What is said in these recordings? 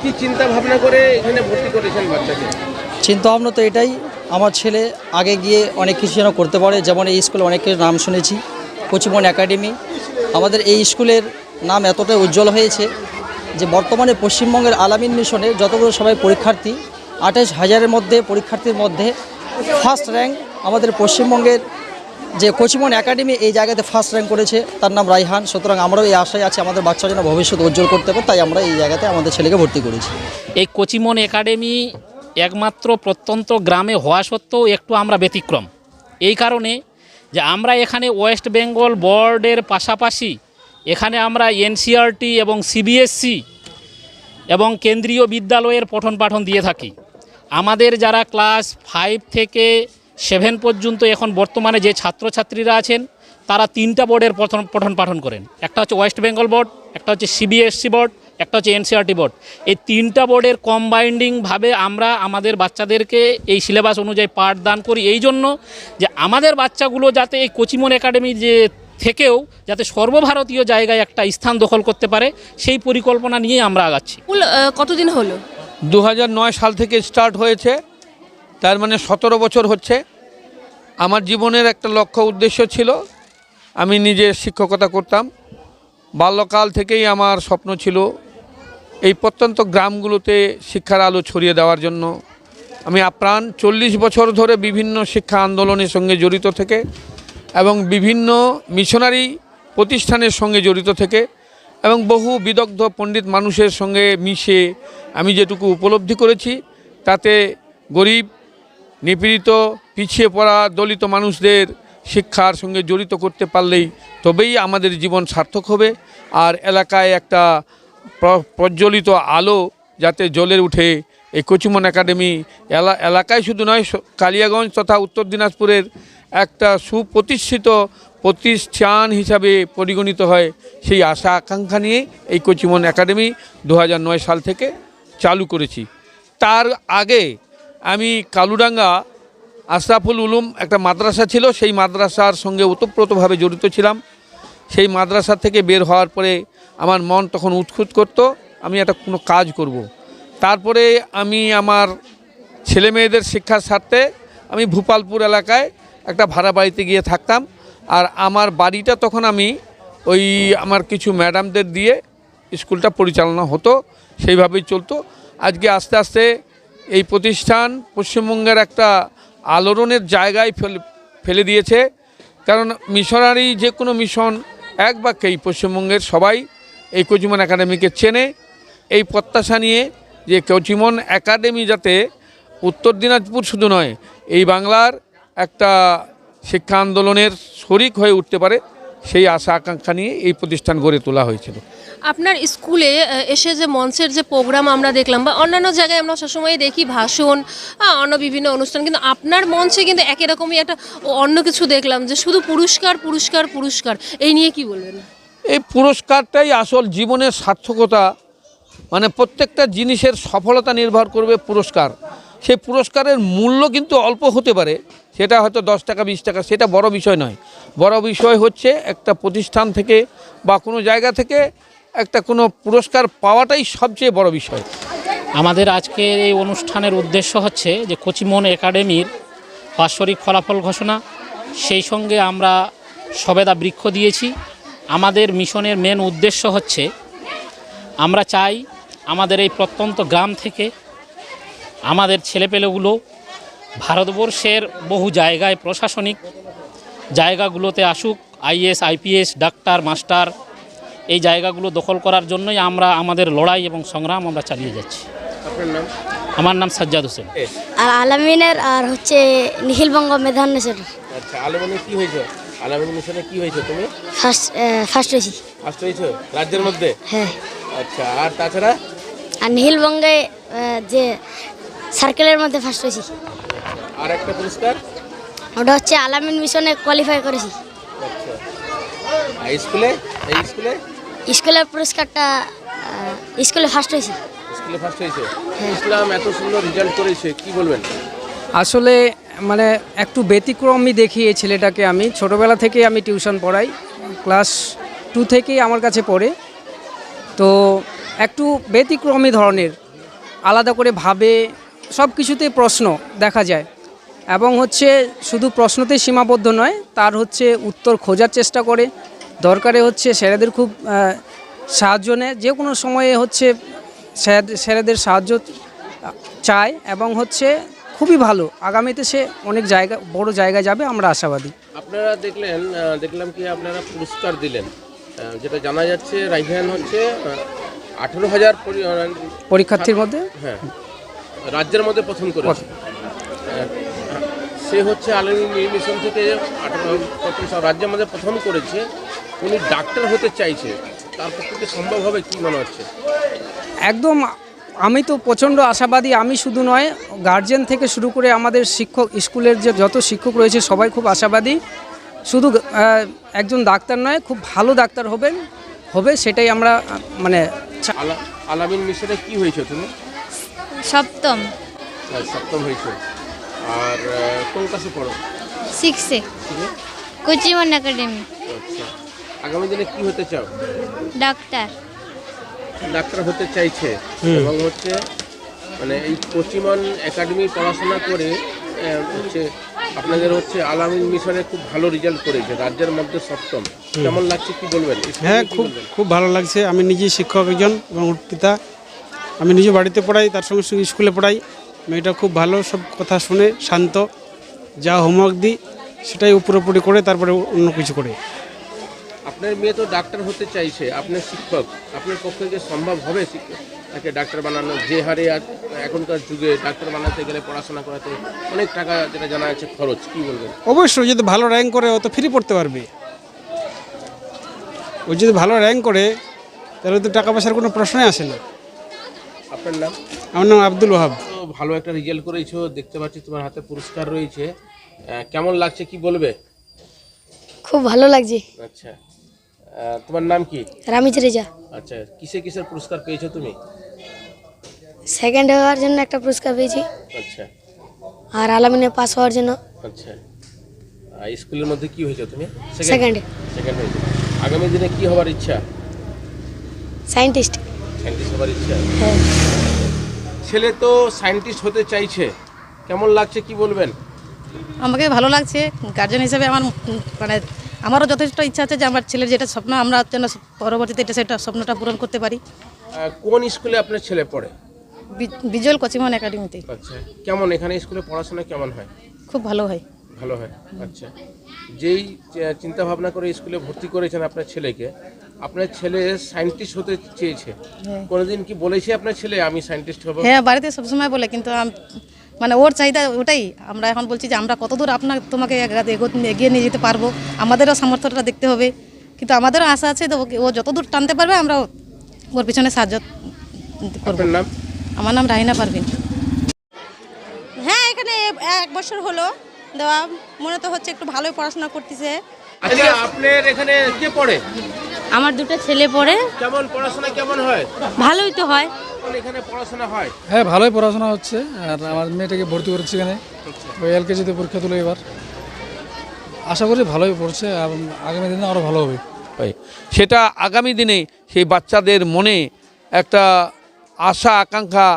কি চিন্তা ভাবনা করে এখানে ভর্তি করেছেন বাচ্চাকে? চিন্তা ভাবনা তো এটাই, আমার ছেলে আগে গিয়ে অনেক কিছু যেন করতে পারে। যেমন এই স্কুলে অনেকের নাম শুনেছি, কচিমন একাডেমি। আমাদের এই স্কুলের নাম এতটাই উজ্জ্বল হয়েছে যে বর্তমানে পশ্চিমবঙ্গের আলামিন মিশনে যতগুলো সবাই পরীক্ষার্থী, 28,000-এর মধ্যে পরীক্ষার্থীর মধ্যে ফার্স্ট র্যাঙ্ক আমাদের পশ্চিমবঙ্গের যে কচিমন একাডেমি এই জায়গাতে ফার্স্ট র্যাঙ্ক করেছে, তার নাম রাইহান। সুতরাং আমরাও এই আশায় আছি আমাদের বাচ্চা যেন ভবিষ্যৎ উজ্জ্বল করতে পারে, তাই আমরা এই জায়গাতে আমাদের ছেলেকে ভর্তি করেছি। এই কচিমন একাডেমি একমাত্র প্রত্যন্ত গ্রামে হওয়া সত্ত্বেও একটু আমরা ব্যতিক্রম, এই কারণে যে আমরা এখানে ওয়েস্ট বেঙ্গল বোর্ডের পাশাপাশি এখানে আমরা এনসিইআরটি এবং সিবিএসসি এবং কেন্দ্রীয় বিদ্যালয়ের পঠন পাঠন দিয়ে থাকি। আমাদের যারা ক্লাস 5 থেকে 7 পর্যন্ত এখন বর্তমানে যে ছাত্রছাত্রীরা আছেন তারা 3টা বোর্ডের পঠন পাঠন করেন। একটা হচ্ছে ওয়েস্ট বেঙ্গল বোর্ড, একটা হচ্ছে সিবিএসসি বোর্ড, একটা হচ্ছে এনসিইআরটি বোর্ড। এই 3টা বোর্ডের কম্বাইন্ডিংভাবে আমরা আমাদের বাচ্চাদেরকে এই সিলেবাস অনুযায়ী পাঠদান করি, এই জন্য যে আমাদের বাচ্চাগুলো যাতে এই কচিমন একাডেমি যে থেকেও যাতে সর্বভারতীয় জায়গায় একটা স্থান দখল করতে পারে, সেই পরিকল্পনা নিয়ে আমরা আগাচ্ছি। কতদিন হলো? 2009 সাল থেকে স্টার্ট হয়েছে, তার মানে 17 বছর হচ্ছে। আমার জীবনের একটা লক্ষ্য উদ্দেশ্য ছিল, আমি নিজে শিক্ষকতা করতাম। বাল্যকাল থেকেই আমার স্বপ্ন ছিল এই প্রত্যন্ত গ্রামগুলোতে শিক্ষার আলো ছড়িয়ে দেওয়ার জন্য। আমি আপ্রাণ 40 বছর ধরে বিভিন্ন শিক্ষা আন্দোলনের সঙ্গে জড়িত থেকে এবং বিভিন্ন মিশনারি প্রতিষ্ঠানের সঙ্গে জড়িত থেকে এবং বহু বিদগ্ধ পণ্ডিত মানুষের সঙ্গে মিশে আমি যেটুকু উপলব্ধি করেছি, তাতে গরিব, নিপীড়িত, পিছিয়ে পড়া, দলিত মানুষদের শিক্ষার সঙ্গে জড়িত করতে পারলেই তবেই আমাদের জীবন সার্থক হবে। আর এলাকায় একটা প্রজ্বলিত আলো যাতে জ্বলে উঠে, এই কচিমন একাডেমি এলাকায় শুধু নয়, কালিয়াগঞ্জ তথা উত্তর দিনাজপুরের একটা সুপ্রতিষ্ঠিত প্রতিষ্ঠান হিসাবে পরিগণিত হয়, সেই আশা আকাঙ্ক্ষা নিয়ে এই কচিমন একাডেমি 2009 সাল থেকে চালু করেছি। তার আগে আমি কালুডাঙ্গা আশরাফুল উলুম একটা মাদ্রাসা ছিল, সেই মাদ্রাসার সঙ্গে ওতপ্রোতভাবে জড়িত ছিলাম। সেই মাদ্রাসা থেকে বের হওয়ার পরে আমার মন তখন উৎখুত করত আমি একটা কোনো কাজ করব। তারপরে আমি আমার ছেলে মেয়েদের শিক্ষার স্বার্থে আমি ভূপালপুর এলাকায় একটা ভাড়া বাড়িতে গিয়ে থাকতাম। আর আমার বাড়িটা তখন আমি ওই আমার কিছু ম্যাডামদের দিয়ে স্কুলটা পরিচালনা হতো, সেইভাবেই চলতো। আজকে আস্তে আস্তে এই প্রতিষ্ঠান পশ্চিমবঙ্গের একটা আলোড়নের জায়গায় ফেলে দিয়েছে। কারণ মিশনারি যে কোনো মিশন এক বাক্যেই পশ্চিমবঙ্গের সবাই এই কচিমন একাডেমিকে চেনে। এই প্রত্যাশা নিয়ে যে কচিমন একাডেমি যাতে উত্তর দিনাজপুর শুধু নয়, এই বাংলার একটা শিক্ষা আন্দোলনের শরিক হয়ে উঠতে পারে, সেই আশা আকাঙ্ক্ষা নিয়ে এই প্রতিষ্ঠান গড়ে তোলা হয়েছিল। আপনার স্কুলে এসে যে মঞ্চের যে প্রোগ্রাম আমরা দেখলাম, বা অন্যান্য জায়গায় আমরা সবসময় দেখি ভাষণ, অন্য বিভিন্ন অনুষ্ঠান, কিন্তু আপনার মঞ্চে কিন্তু একই রকমই একটা অন্য কিছু দেখলাম, যে শুধু পুরস্কার পুরস্কার পুরস্কার। এই নিয়ে কি বলবেন? এই পুরস্কারটাই আসল জীবনের সার্থকতা। মানে প্রত্যেকটা জিনিসের সফলতা নির্ভর করবে পুরস্কার। সেই পুরস্কারের মূল্য কিন্তু অল্প হতে পারে, সেটা হয়তো 10 টাকা 20 টাকা, সেটা বড় বিষয় নয়। বড় বিষয় হচ্ছে একটা প্রতিষ্ঠান থেকে বা কোনো জায়গা থেকে একটা কোনো পুরস্কার পাওয়াটাই সবচেয়ে বড় বিষয়। আমাদের আজকের এই অনুষ্ঠানের উদ্দেশ্য হচ্ছে যে কচিমন একাডেমির বাৎসরিক ফলাফল ঘোষণা, সেই সঙ্গে আমরা সবেদা বৃক্ষ দিয়েছি। আমাদের মিশনের মেন উদ্দেশ্য হচ্ছে আমরা চাই আমাদের এই প্রত্যন্ত গ্রাম থেকে আমাদের ছেলেপেলেগুলো ভারতবর্ষের বহু জায়গায় প্রশাসনিক জায়গাগুলোতে আসুক, আইএস, আইপিএস, ডাক্তার, মাস্টার, এই জায়গাগুলো দখল করার জন্যই আমরা আমাদের লড়াই এবং সংগ্রাম আমরা চালিয়ে যাচ্ছি। আপনার নাম? আমার নাম সাজ্জাদ হোসেন। আর আলামিনের আর হচ্ছে নিখিলবঙ্গ মেধান নেশন। আচ্ছা, আলামিনে কি হয়েছে? আলামিন মিশনে কি হয়েছে? তুমি ফার্স্ট হয়েছি। ফার্স্ট হয়েছো রাজ্যের মধ্যে? হ্যাঁ। আচ্ছা, আর তাছাড়া? আর নিখিলবঙ্গে যে সার্কেলের মধ্যে ফার্স্ট হয়েছি। আর একটা পুরস্কার? ওটা হচ্ছে আলামিন মিশনে কোয়ালিফাই করেছি। আচ্ছা, আর স্কুলে? এই স্কুলে? স্কুলের পুরস্কারটা স্কুলে ফার্স্ট হয়েছি। স্কুলে ফার্স্ট হয়েছে? ইসলাম এত সুন্দর রেজাল্ট করেছে, কি বলবেন? আসলে মানে একটু ব্যতিক্রমী দেখি এই ছেলেটাকে। আমি ছোটোবেলা থেকেই আমি টিউশন পড়াই, ক্লাস 2 থেকেই আমার কাছে পড়ে। তো একটু ব্যতিক্রমী ধরনের, আলাদা করে ভাবে, সব কিছুতে প্রশ্ন দেখা যায় এবং হচ্ছে শুধু প্রশ্নতেই সীমাবদ্ধ নয়, তার হচ্ছে উত্তর খোঁজার চেষ্টা করে, দরকারে হচ্ছে স্যারেদের খুব সাহায্য নেয়, যে কোনো সময়ে হচ্ছে স্যারেদের সাহায্য চায় এবং হচ্ছে খুবই ভালো। আগামীতে সে অনেক বড় জায়গায় যাবে, আমরা আশাবাদী। আপনারা দেখলাম কি আপনারা পুরস্কার দিলেন, যেটা জানা যাচ্ছে রাইহান হচ্ছে 18,000 পরীক্ষার্থীর মধ্যে হ্যাঁ রাজ্যের মধ্যে প্রথম করেছে। সে হচ্ছে আলামিন মিশন থেকে রাজ্যের মধ্যে প্রথম করেছে। উনি ডাক্তার হতে চাইছে, তার পক্ষে সম্ভব হবে কি মনে হচ্ছে? একদম, আমি তো প্রচণ্ড আশাবাদী। আমি শুধু নয়, গার্জেন থেকে শুরু করে আমাদের শিক্ষক, স্কুলের যে যত শিক্ষক রয়েছে সবাই খুব আশাবাদী। শুধু একজন ডাক্তার নয়, খুব ভালো ডাক্তার হবে সেটাই আমরা মানে। আলামিন মিশনে কি হয়েছে তুমি? সপ্তম সপ্তম হয়েছে। আর কোন ক্লাসে পড়ো? 6-এ কোচিমন একাডেমি। আচ্ছা, আগামী দিনে কি হতে চাও? ডাক্তার হতে চাইছে এবং হচ্ছে মানে এই কোচিমন একাডেমি পড়াশোনা করে হচ্ছে আপনাদের হচ্ছে আলামিন মিশনে খুব ভালো রেজাল্ট করেছে, রাজ্যের মধ্যে সপ্তম। কেমন লাগছে কি বলবেন? হ্যাঁ, খুব ভালো লাগছে। আমি নিজে শিক্ষক একজন এবং ওর পিতা। আমি নিজে বাড়িতে পড়াই, তার সঙ্গে সঙ্গে স্কুলে পড়াই। মেয়েটা খুব ভালো, সব কথা শুনে, শান্ত, যা হোমওয়ার্ক দিই সেটাই উপরে করে তারপরে অন্য কিছু করে। আপনার মেয়ে তো ডাক্তার হতে চাইছে, আপনার শিক্ষক, আপনার পক্ষে যে সম্ভব হবে তাকে ডাক্তার বানানো? যে হারে এখনকার যুগে ডাক্তার বানাতে গেলে পড়াশোনা করাতে অনেক টাকা, যেটা জানা যাচ্ছে খরচ, কি বলবেন? অবশ্যই, যদি ভালো র্যাঙ্ক করে ও তো ফ্রি পড়তে পারবে। ও যদি ভালো র্যাঙ্ক করে তাহলে তো টাকা পয়সার কোনো প্রশ্নই আসে না। আপনার নাম? আমার নাম আব্দুল ওহাব। তো ভালো একটা রেজাল্ট করেছো, দেখতে পাচ্ছি তোমার হাতে পুরস্কার রয়েছে, কেমন লাগছে কি বলবে? খুব ভালো লাগছে। আচ্ছা, তোমার নাম কি? রামিজ রেজা। আচ্ছা, কিসের পুরস্কার পেয়েছো তুমি? সেকেন্ড হওয়ার জন্য একটা পুরস্কার পেয়েছি, আচ্ছা, আর আলামিনে পাস হওয়ার জন্য। আচ্ছা, স্কুলের মধ্যে কি হয়েছে তুমি? সেকেন্ডে। সেকেন্ড হয়েছে। আগামী দিনে কি হওয়ার ইচ্ছা? সায়েন্টিস্ট হওয়ার ইচ্ছা। হ্যাঁ। ছেলে তো সায়েন্টিস্ট হতে চাইছে, কেমন লাগছে কি বলবেন? আমাকে ভালো লাগছে। গার্জেন হিসেবে আমার মানে আমারও যথেষ্ট ইচ্ছা আছে যে আমার ছেলের যেটা স্বপ্ন, আমরা যেন পরবর্তীতে সেটা স্বপ্নটা পূরণ করতে পারি। কোন স্কুলে আপনার ছেলে পড়ে? বিজল কোচিমন একাডেমিতে। আচ্ছা, কেমন এখানে স্কুলে পড়াশোনা কেমন হয়? খুব ভালো হয়। ভালো হয়। আচ্ছা, যেই চিন্তা ভাবনা করে স্কুলে ভর্তি করেছেন আপনার ছেলেকে, আপনার ছেলে সায়েন্টিস্ট হতে চেয়েছে, কোনোদিন কি বলেছে আপনার ছেলে আমি সায়েন্টিস্ট হব? হ্যাঁ, বাড়িতে সবসময় বলে, কিন্তু মানে ওর চাহিদা ওটাই। আমরা এখন বলছি যে আমরা কতদূর তোমাকে এগিয়ে নিয়ে যেতে পারবো, আমাদেরও সামর্থ্যটা দেখতে হবে, কিন্তু আমাদেরও আশা আছে যে ও যতদূর টানতে পারবে আমরা ওর পিছনে সাহায্য করব। আপনার নাম? আমার নাম রাহিনা পারভিন। হ্যাঁ, এখানে 1 বছর হলো দেওয়া, মনে তো হচ্ছে একটু ভালোই পড়াশোনা করতেছে। আচ্ছা, আপনার এখানে কে পড়ে? আমার 2টা ছেলে পড়ে। কেমন পড়াশোনা কেমন হয়? ভালোই তো হয়। এখানে পড়াশোনা হয়? হ্যাঁ, ভালোই পড়াশোনা হচ্ছে। আর আমার মেয়েটাকে ভর্তি করেছি এখানে, ওই LKG-তে পরীক্ষা তুলে এবার। আশা করি ভালোই পড়ছে এবং আগামী দিনে আরও ভালো হবে। সেটা আগামী দিনে সেই বাচ্চাদের মনে একটা আশা আকাঙ্ক্ষা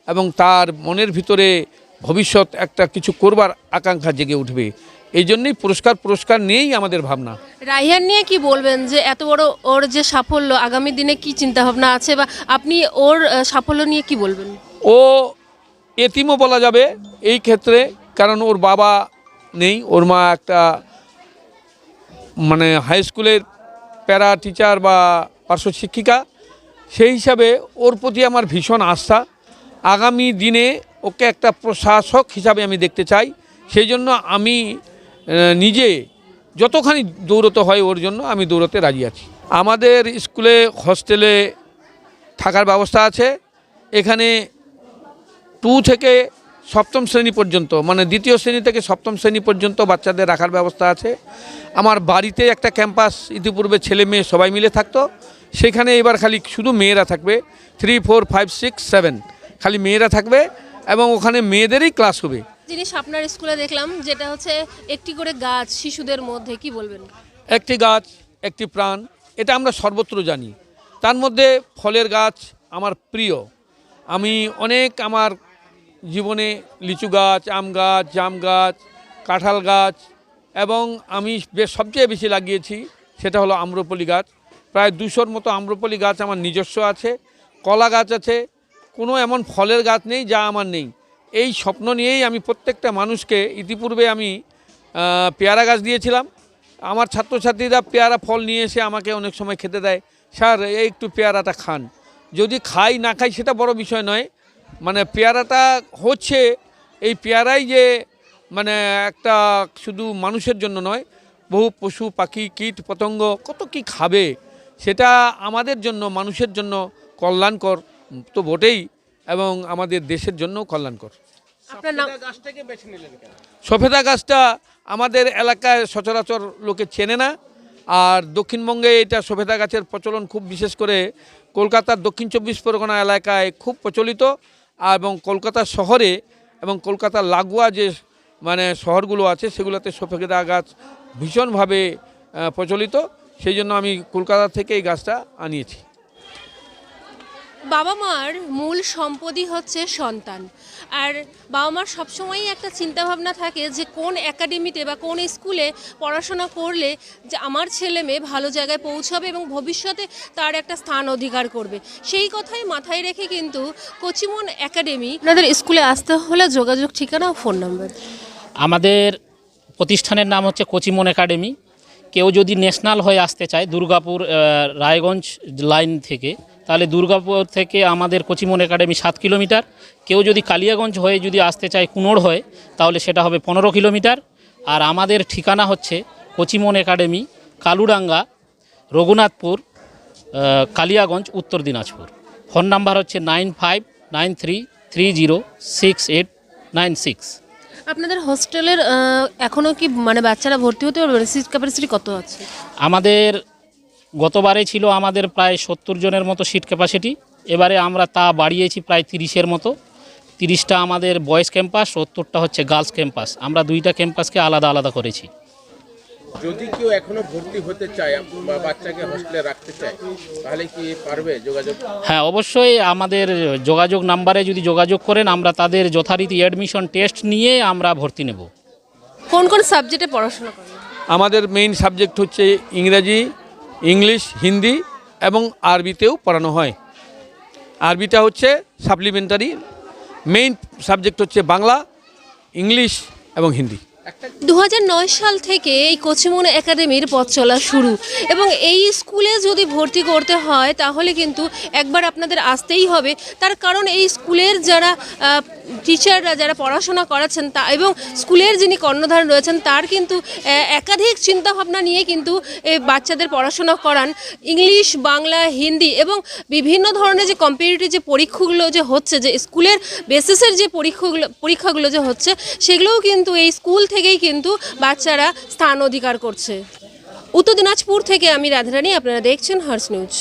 এবং তার মনের ভিতরে ভবিষ্যৎ একটা কিছু করবার আকাঙ্ক্ষা জেগে উঠবে। এই জন্যই পুরস্কার নিয়েই আমাদের ভাবনা। রাইহান নিয়ে কি বলবেন, যে এত বড় ওর যে সাফল্য, আগামী দিনে কি চিন্তা ভাবনা আছে, বা আপনি ওর সাফল্য নিয়ে কি বলবেন? ও এতিমও বলা যাবে এই ক্ষেত্রে, কারণ ওর বাবা নেই, ওর মা একটা মানে হাই স্কুলের প্যারা টিচার বা পার্শ্ব শিক্ষিকা। সেই হিসাবে ওর প্রতি আমার ভীষণ আস্থা। আগামী দিনে ওকে একটা প্রশাসক হিসাবে আমি দেখতে চাই। সেই জন্য আমি নিজে যতখানি দৌড়তে হয় ওর জন্য আমি দৌড়তে রাজি আছি। আমাদের স্কুলে হস্টেলে থাকার ব্যবস্থা আছে। এখানে 2 থেকে 7ম শ্রেণী পর্যন্ত, মানে 2য় শ্রেণী থেকে 7ম শ্রেণী পর্যন্ত বাচ্চাদের রাখার ব্যবস্থা আছে। আমার বাড়িতে একটা ক্যাম্পাস ইতিপূর্বে ছেলে মেয়ে সবাই মিলে থাকতো, সেখানে এবার খালি শুধু মেয়েরা থাকবে। 3, 4, 5, 6, 7 খালি মেয়েরা থাকবে এবং ওখানে মেয়েদেরই ক্লাস হবে। জিনিস আপনার স্কুলে দেখলাম, যেটা হচ্ছে একটি করে গাছ শিশুদের মধ্যে, কি বলবেন? একটি গাছ একটি প্রাণ, এটা আমরা সর্বত্র জানি। তার মধ্যে ফলের গাছ আমার প্রিয়। আমি অনেক আমার জীবনে লিচু গাছ, আম গাছ, জাম গাছ, কাঁঠাল গাছ এবং আমি সবচেয়ে বেশি লাগিয়েছি সেটা হলো আম্রপলি গাছ। প্রায় 200-র মতো আম্রপলি গাছ আমার নিজস্ব আছে। কলা গাছ আছে। কোনো এমন ফলের গাছ নেই যা আমার নেই। এই স্বপ্ন নিয়েই আমি প্রত্যেকটা মানুষকে ইতিপূর্বে আমি পেয়ারা গাছ দিয়েছিলাম। আমার ছাত্রছাত্রীরা পেয়ারা ফল নিয়ে এসে আমাকে অনেক সময় খেতে দেয়, স্যার এই একটু পেয়ারাটা খান। যদি খাই না খাই সেটা বড় বিষয় নয়, মানে পেয়ারাটা হচ্ছে, এই পেয়ারাই যে মানে একটা শুধু মানুষের জন্য নয়, বহু পশু পাখি কীট পতঙ্গ কত কি খাবে, সেটা আমাদের জন্য মানুষের জন্য কল্যাণকর তো বটেই এবং আমাদের দেশের জন্য কল্যাণকর। আপনার নাম? গাছটাকে বেছে নিলেন কেন? সফেদা গাছটা আমাদের এলাকায় সচরাচর লোকে চেনে না, আর দক্ষিণবঙ্গে এটা সফেদা গাছের প্রচলন খুব, বিশেষ করে কলকাতার দক্ষিণ 24 পরগনা এলাকায় খুব প্রচলিত, এবং কলকাতা শহরে এবং কলকাতার লাগোয়া যে মানে শহরগুলো আছে সেগুলোতে সফেদা গাছ ভীষণভাবে প্রচলিত। সেই জন্য আমি কলকাতা থেকে এই গাছটা আনিয়েছি। বাবা মার মূল সম্পদই হচ্ছে সন্তান, আর বাবা মার সবসময়ই একটা চিন্তাভাবনা থাকে যে কোন একাডেমিতে বা কোন স্কুলে পড়াশোনা করলে যে আমার ছেলে মেয়ে ভালো জায়গায় পৌঁছাবে এবং ভবিষ্যতে তার একটা স্থান অধিকার করবে। সেই কথাই মাথায় রেখে কিন্তু কচিমন একাডেমি, আপনাদের স্কুলে আসতে হলে যোগাযোগ ঠিকানা ও ফোন নাম্বার। আমাদের প্রতিষ্ঠানের নাম হচ্ছে কচিমন একাডেমি। কেউ যদি ন্যাশনাল হয়ে আসতে চায় দুর্গাপুর রায়গঞ্জ লাইন থেকে, তাহলে দুর্গাপুর থেকে আমাদের কচিমন একাডেমি 7 কিলোমিটার। কেউ যদি কালিয়াগঞ্জ হয়ে যদি আসতে চায় কুনোর হয়ে, তাহলে সেটা হবে 15 কিলোমিটার। আর আমাদের ঠিকানা হচ্ছে কচিমন একাডেমি, কালুডাঙ্গা, রঘুনাথপুর, কালিয়াগঞ্জ, উত্তর দিনাজপুর। ফোন নাম্বার হচ্ছে 9593306896। আপনাদের হোস্টেলের এখনও কি মানে বাচ্চারা ভর্তি হতে পারবে? সিট ক্যাপাসিটি কত আছে? আমাদের গতবারে ছিল আমাদের প্রায় 70 জনের মতো সিট ক্যাপাসিটি। এবারে আমরা তা বাড়িয়েছি প্রায় 30-এর মতো। 30টা আমাদের বয়েজ ক্যাম্পাস, 70টা হচ্ছে গার্লস ক্যাম্পাস। আমরা 2টা ক্যাম্পাসকে আলাদা আলাদা করেছি। যদি কেউ এখনো ভর্তি হতে চায় বা বাচ্চাকে হোস্টেলে রাখতে চায়, তাহলে কি পারবে যোগাযোগ? হ্যাঁ, অবশ্যই আমাদের যোগাযোগ নাম্বারে যদি যোগাযোগ করেন, আমরা তাদের যথারীতি অ্যাডমিশন টেস্ট নিয়ে আমরা ভর্তি নেব। কোন কোন সাবজেক্টে পড়াশোনা করেন? আমাদের মেইন সাবজেক্ট হচ্ছে ইংরেজি, ইংলিশ, হিন্দি এবং আরবিতেও পড়ানো হয়। আরবিটা হচ্ছে সাপ্লিমেন্টারি। মেইন সাবজেক্ট হচ্ছে বাংলা, ইংলিশ এবং হিন্দি। 2009 সাল থেকে এই কচিমন একাডেমির পথ চলা শুরু, এবং এই স্কুলে যদি ভর্তি করতে হয় তাহলে কিন্তু একবার আপনাদের আসতেই হবে। তার কারণ এই স্কুলের যারা টিচাররা যারা পড়াশোনা করাচ্ছেন তা এবং স্কুলের যিনি কর্ণধার রয়েছেন তার কিন্তু একাধিক চিন্তাভাবনা নিয়ে কিন্তু এই বাচ্চাদের পড়াশোনা করান। ইংলিশ, বাংলা, হিন্দি এবং বিভিন্ন ধরনের যে কম্পিটিটিভ যে পরীক্ষাগুলো যে হচ্ছে, যে স্কুলের বেসিসের যে পরীক্ষাগুলো যে হচ্ছে, সেগুলোও কিন্তু এই স্কুল থেকেই কিন্তু বাচ্চারা স্থান অধিকার করছে। উত্তর দিনাজপুর থেকে আমি রাধারানী, আপনারা দেখছেন হার্স নিউজ।